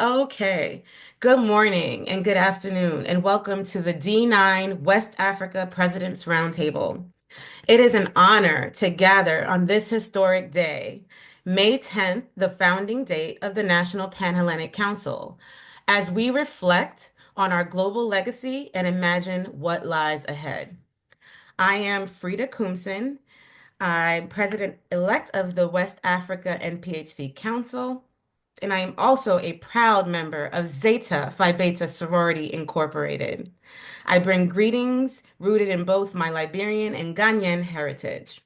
Okay. Good morning and good afternoon, and welcome to the D9 West Africa Presidents Roundtable. It is an honor to gather on this historic day, May 10th, the founding date of the National Pan-Hellenic Council, as we reflect on our global legacy and imagine what lies ahead. I am Frida Koomson. I'm president-elect of the West Africa NPHC Council, and I am also a proud member of Zeta Phi Beta Sorority Incorporated. I bring greetings rooted in both my Liberian and Ghanaian heritage.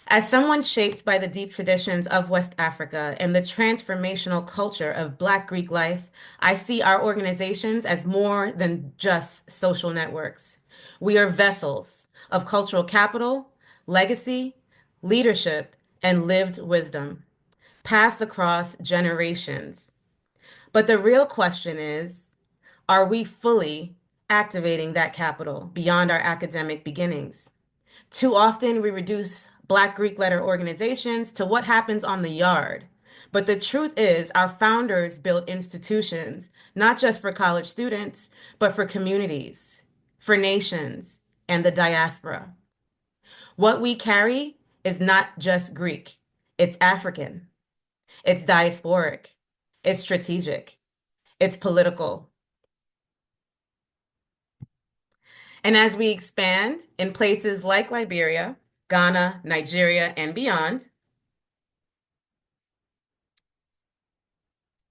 As someone shaped by the deep traditions of West Africa and the transformational culture of Black Greek life, I see our organizations as more than just social networks. We are vessels of cultural capital, legacy, leadership, and lived wisdom, passed across generations. But the real question is, are we fully activating that capital beyond our academic beginnings? Too often we reduce Black Greek letter organizations to what happens on the yard. But the truth is, our founders built institutions, not just for college students, but for communities, for nations, and the diaspora. What we carry is not just Greek, it's African, it's diasporic, it's strategic, it's political. And as we expand in places like Liberia, Ghana, Nigeria, and beyond,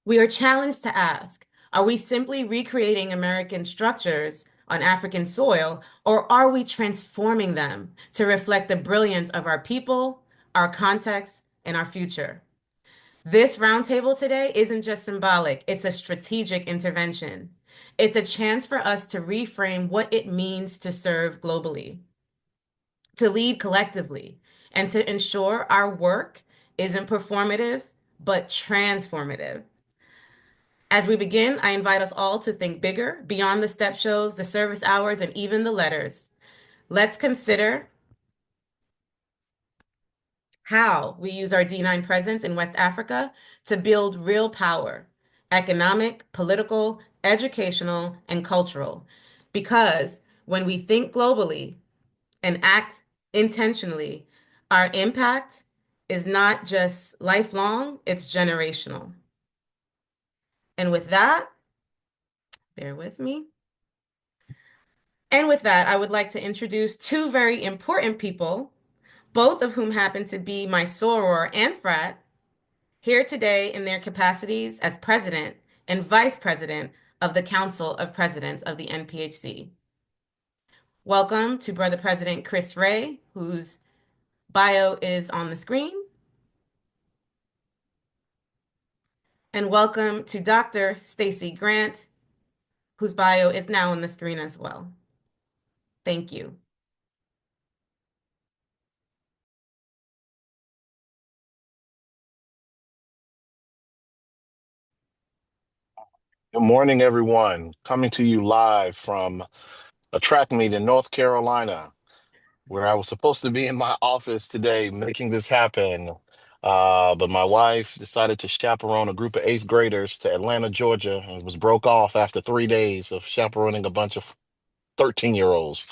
we are challenged to ask, are we simply recreating American structures on African soil, or are we transforming them to reflect the brilliance of our people, our context, and our future? This roundtable today isn't just symbolic, it's a strategic intervention. It's a chance for us to reframe what it means to serve globally, to lead collectively, and to ensure our work isn't performative, but transformative. As we begin, I invite us all to think bigger, beyond the step shows, the service hours, and even the letters. Let's consider how we use our D9 presence in West Africa to build real power, economic, political, educational, and cultural. Because when we think globally and act intentionally, our impact is not just lifelong, it's generational. And with that, bear with me. And with that, I would like to introduce two very important people, both of whom happen to be my soror and frat, here today in their capacities as president and vice president of the Council of Presidents of the NPHC. Welcome to Brother President Chris Ray, whose bio is on the screen. And welcome to Dr. Stacy Grant, whose bio is now on the screen as well. Thank you. Good morning, everyone. Coming to you live from a track meet in North Carolina, where I was supposed to be in my office today making this happen. But my wife decided to chaperone a group of eighth graders to Atlanta, Georgia, and was broke off after 3 days of chaperoning a bunch of 13-year-olds.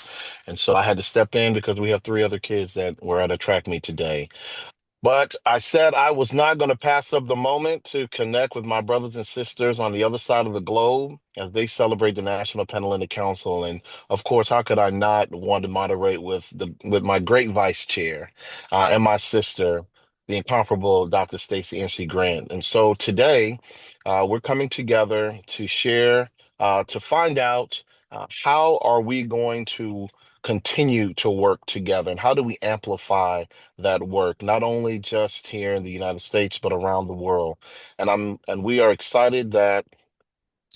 And so I had to step in because we have three other kids that were at a track meet today. But I said I was not going to pass up the moment to connect with my brothers and sisters on the other side of the globe as they celebrate the National Panhellenic Council. And of course, how could I not want to moderate with my great vice chair and my sister, the incomparable Dr. Stacey NC Grant. And so today, we're coming together to share, to find out how are we going to continue to work together and how do we amplify that work, not only just here in the United States, but around the world. And we are excited that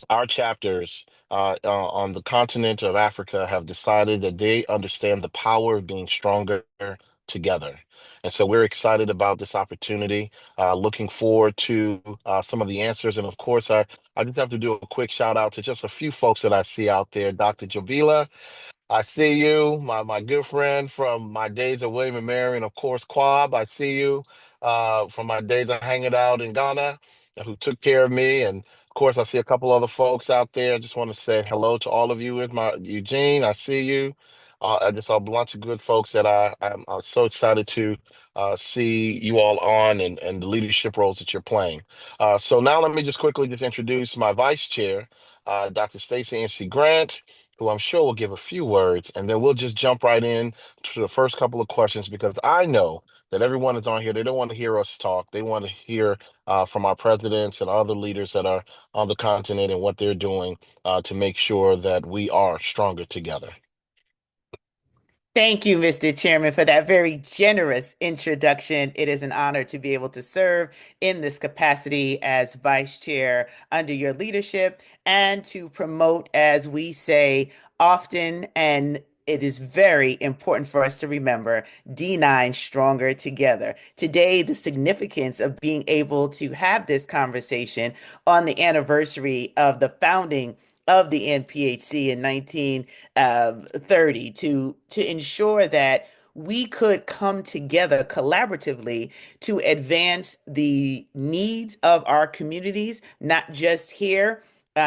our chapters on the continent of Africa have decided that they understand the power of being stronger together. And so we're excited about this opportunity, looking forward to some of the answers. And of course, I just have to do a quick shout out to just a few folks that I see out there. Dr. Jabila, I see you, my good friend from my days at William and Mary, and of course, Quab. I see you from my days of hanging out in Ghana. who took care of me. And of course, I see a couple other folks out there. I just want to say hello to all of you. With my Eugene, I see you. I just saw a bunch of good folks that I'm so excited to see you all on and the leadership roles that you're playing. So now let me just quickly just introduce my vice chair, Dr. Stacy N.C. Grant, who I'm sure will give a few words, and then we'll just jump right in to the first couple of questions because I know that everyone is on here. They don't want to hear us talk. They want to hear from our presidents and other leaders that are on the continent and what they're doing to make sure that we are stronger together. Thank you, Mr. Chairman, for that very generous introduction. It is an honor to be able to serve in this capacity as vice chair under your leadership and to promote, as we say often, and it is very important for us to remember D9 Stronger Together. Today, the significance of being able to have this conversation on the anniversary of the founding of the NPHC in 1930 to ensure that we could come together collaboratively to advance the needs of our communities, not just here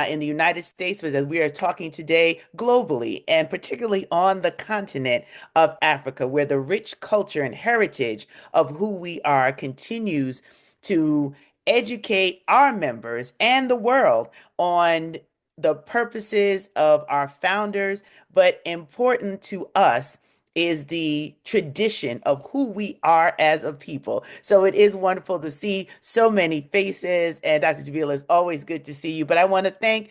in the United States, but as we are talking today globally, and particularly on the continent of Africa, where the rich culture and heritage of who we are continues to educate our members and the world on the purposes of our founders, but important to us is the tradition of who we are as a people. So it is wonderful to see so many faces. And Dr. Javila, it's always good to see you. But I want to thank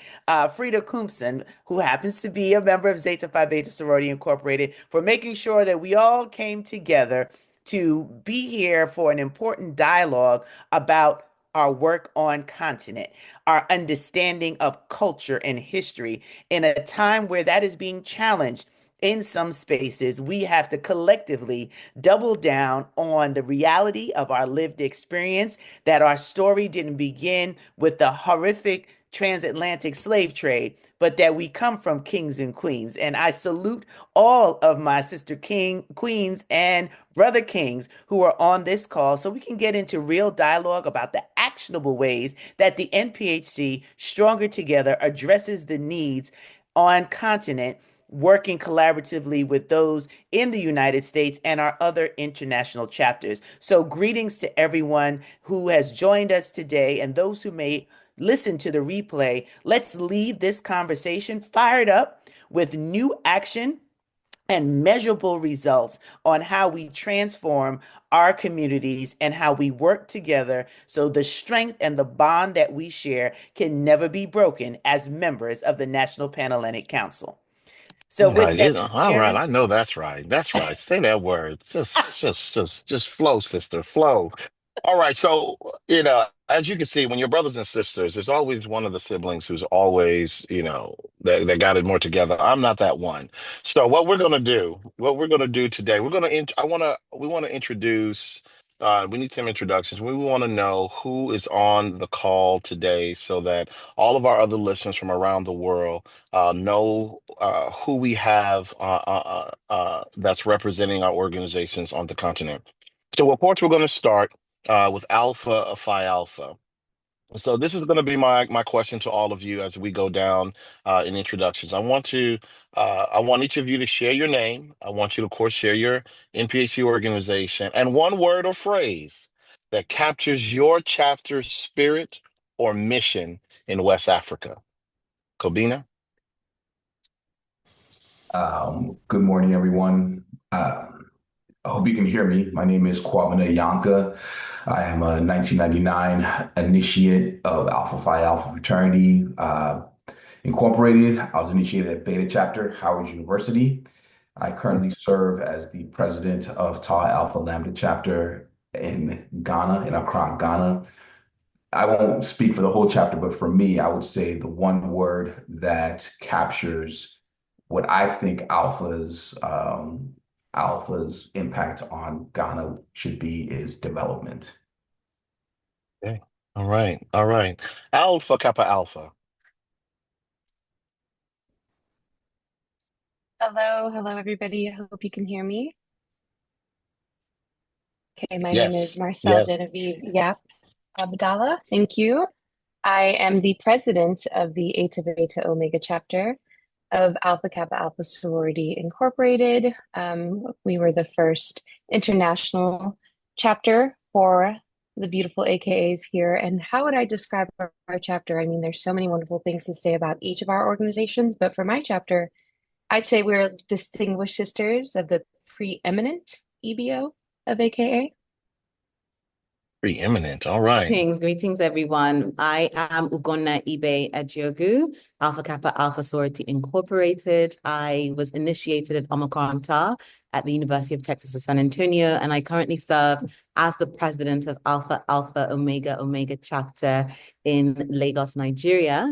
Frida Kumpson, who happens to be a member of Zeta Phi Beta Sorority Incorporated, for making sure that we all came together to be here for an important dialogue about our work on continent, our understanding of culture and history in a time where that is being challenged. In some spaces, we have to collectively double down on the reality of our lived experience, that our story didn't begin with the horrific transatlantic slave trade, but that we come from kings and queens. And I salute all of my sister queens, and brother kings who are on this call so we can get into real dialogue about the actionable ways that the NPHC Stronger Together addresses the needs on continent, working collaboratively with those in the United States and our other international chapters. So, greetings to everyone who has joined us today and those who may listen to the replay. Let's leave this conversation fired up with new action and measurable results on how we transform our communities and how we work together so the strength and the bond that we share can never be broken as members of the National Panhellenic Council. So All with right, that, Mr. all right. Chairman, I know that's right. That's right. Say that word. Just flow, sister, flow. All right. So, as you can see, when you're brothers and sisters, there's always one of the siblings who's always, that got it more together. I'm not that one. So, what we're gonna do today, we want to introduce. We need some introductions. We want to know who is on the call today, so that all of our other listeners from around the world know who we have that's representing our organizations on the continent. So, of course, we're going to start with Alpha Phi Alpha. So this is going to be my question to all of you as we go down in introductions. I want each of you to share your name. I want you to, of course, share your NPHC organization and one word or phrase that captures your chapter's spirit or mission in West Africa. Kobina? Good morning, everyone. I hope you can hear me. My name is Kwabena Yanka. I am a 1999 initiate of Alpha Phi Alpha Fraternity Incorporated. I was initiated at Beta Chapter, Howard University. I currently serve as the president of Tau Alpha Lambda Chapter in Ghana, in Accra, Ghana. I won't speak for the whole chapter, but for me, I would say the one word that captures what I think Alpha's impact on Ghana should be is development. Okay. All right. All right. Alpha Kappa Alpha. Hello, everybody. I hope you can hear me. Okay, my name is Yes. Marcel Yes. Genevieve Yap. Abdallah, thank you. I am the president of the Eta Beta Omega chapter of Alpha Kappa Alpha Sorority Incorporated. We were the first international chapter for the beautiful AKAs here. And how would I describe our chapter? I mean, there's so many wonderful things to say about each of our organizations, but for my chapter, I'd say we're distinguished sisters of the preeminent EBO of AKA. Preeminent. All right. Greetings, everyone. I am Ugonna Ibe Ajiogu, Alpha Kappa Alpha Sorority Incorporated. I was initiated at Omakanta at the University of Texas at San Antonio, and I currently serve as the president of Alpha Alpha Omega Omega chapter in Lagos, Nigeria.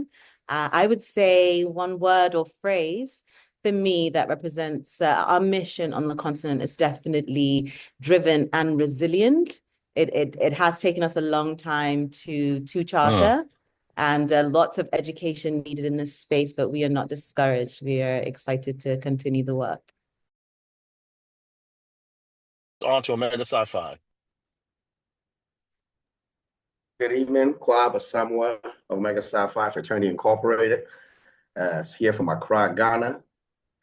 I would say one word or phrase for me that represents our mission on the continent is definitely driven and resilient. It has taken us a long time to Mm. charter and lots of education needed in this space, but we are not discouraged. We are excited to continue the work. On to Omega Psi Phi. Good evening, Kwab Asamoah, Omega Psi Phi Fraternity Incorporated. Here from Accra, Ghana.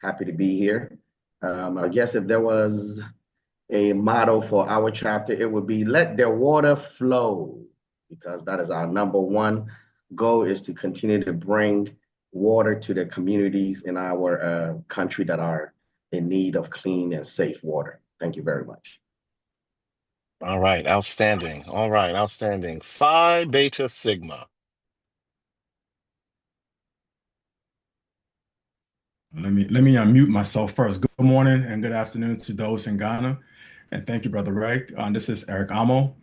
Happy to be here. I guess if there was a motto for our chapter, it would be let their water flow, because that is our number one goal, is to continue to bring water to the communities in our country that are in need of clean and safe water. Thank you very much. All right. Outstanding. All right. Outstanding. Phi Beta Sigma. Let me unmute myself first. Good morning and good afternoon to those in Ghana, and thank you, Brother Reg. This is Eric Amo.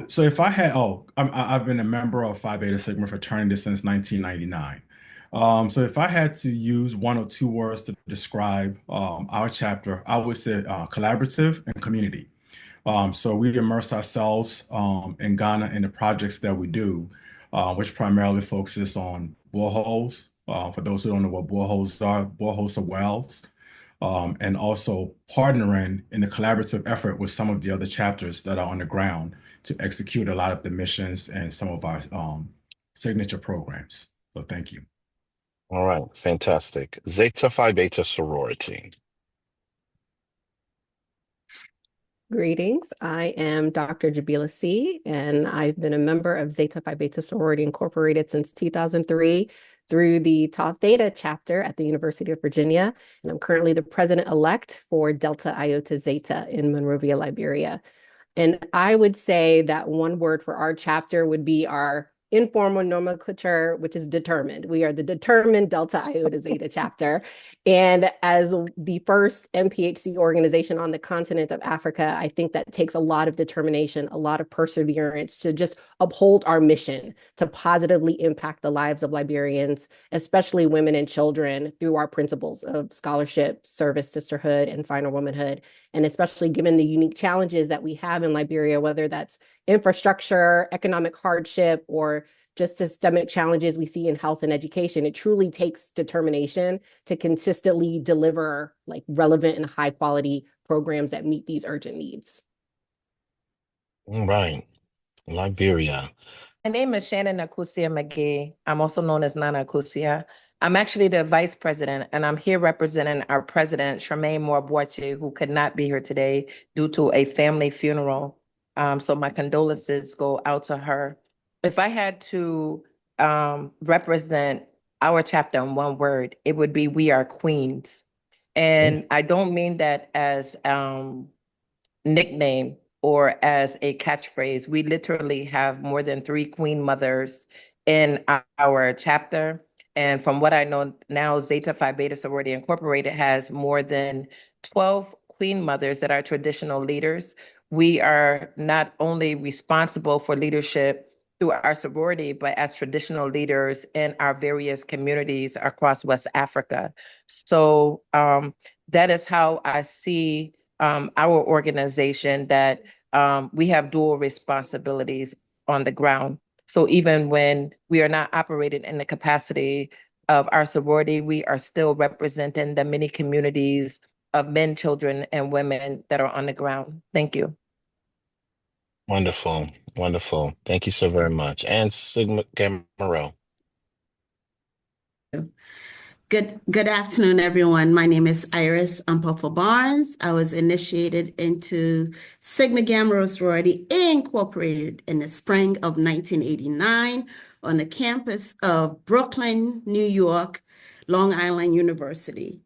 So if I had, I've been a member of Phi Beta Sigma fraternity since 1999. So if I had to use one or two words to describe our chapter, I would say collaborative and community. So we immerse ourselves in Ghana in the projects that we do, which primarily focuses on boreholes. For those who don't know what boreholes are wells, and also partnering in a collaborative effort with some of the other chapters that are on the ground to execute a lot of the missions and some of our signature programs. So thank you. All right. Fantastic. Zeta Phi Beta Sorority. Greetings. I am Dr. Jabila C., and I've been a member of Zeta Phi Beta Sorority Incorporated since 2003 through the Tau Theta chapter at the University of Virginia, and I'm currently the president-elect for Delta Iota Zeta in Monrovia, Liberia. And I would say that one word for our chapter would be our informal nomenclature, which is determined. We are the determined Delta Iota Zeta chapter. And as the first NPHC organization on the continent of Africa, I think that takes a lot of determination, a lot of perseverance to just uphold our mission to positively impact the lives of Liberians, especially women and children, through our principles of scholarship, service, sisterhood, and final womanhood. And especially given the unique challenges that we have in Liberia, whether that's infrastructure, economic hardship, or just systemic challenges we see in health and education, it truly takes determination to consistently deliver like relevant and high quality programs that meet these urgent needs. All right. Liberia. My name is Shannon Akusia McGee. I'm also known as Nana Akusia. I'm actually the vice president, and I'm here representing our president, Charmaine Moore-Boache, who could not be here today due to a family funeral. So my condolences go out to her. If I had to represent our chapter in one word, it would be we are queens. And I don't mean that as nickname or as a catchphrase. We literally have more than 3 queen mothers in our chapter. And from what I know now, Zeta Phi Beta Sorority Incorporated has more than 12 queen mothers that are traditional leaders. We are not only responsible for leadership through our sorority, but as traditional leaders in our various communities across West Africa. So that is how I see our organization, that we have dual responsibilities on the ground. So even when we are not operating in the capacity of our sorority, we are still representing the many communities of men, children, and women that are on the ground. Thank you. Wonderful. Wonderful. Thank you so very much. And Sigma Gamma. Good afternoon, everyone. My name is Iris Ampofo Barnes. I was initiated into Sigma Gamma Rho Sorority Incorporated in the spring of 1989 on the campus of Brooklyn, New York, Long Island University.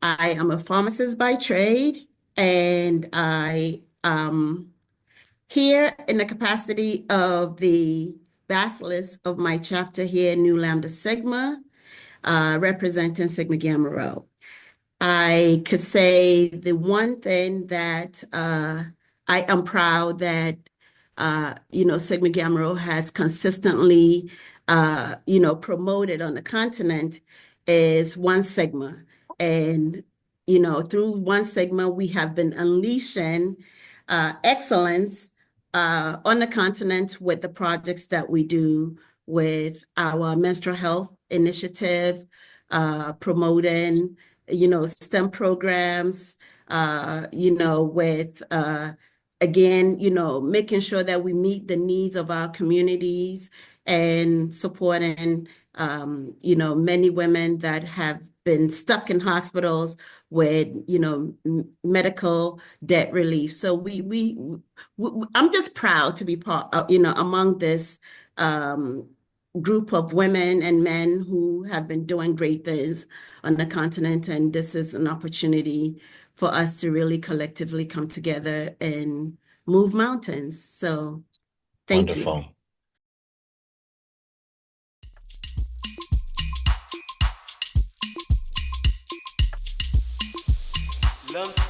I am a pharmacist by trade, and I here in the capacity of the bacillus of my chapter here, Nu Lambda Sigma, representing Sigma Gamma Rho. I could say the one thing that I am proud that Sigma Gamma Rho has consistently promoted on the continent is One Sigma. And through One Sigma, we have been unleashing excellence on the continent with the projects that we do with our menstrual health initiative, promoting, STEM programs, with, again, making sure that we meet the needs of our communities and supporting, many women that have been stuck in hospitals with, medical debt relief. So I'm just proud to be part of, among this group of women and men who have been doing great things on the continent. And this is an opportunity for us to really collectively come together and move mountains. So thank you. Wonderful. Lump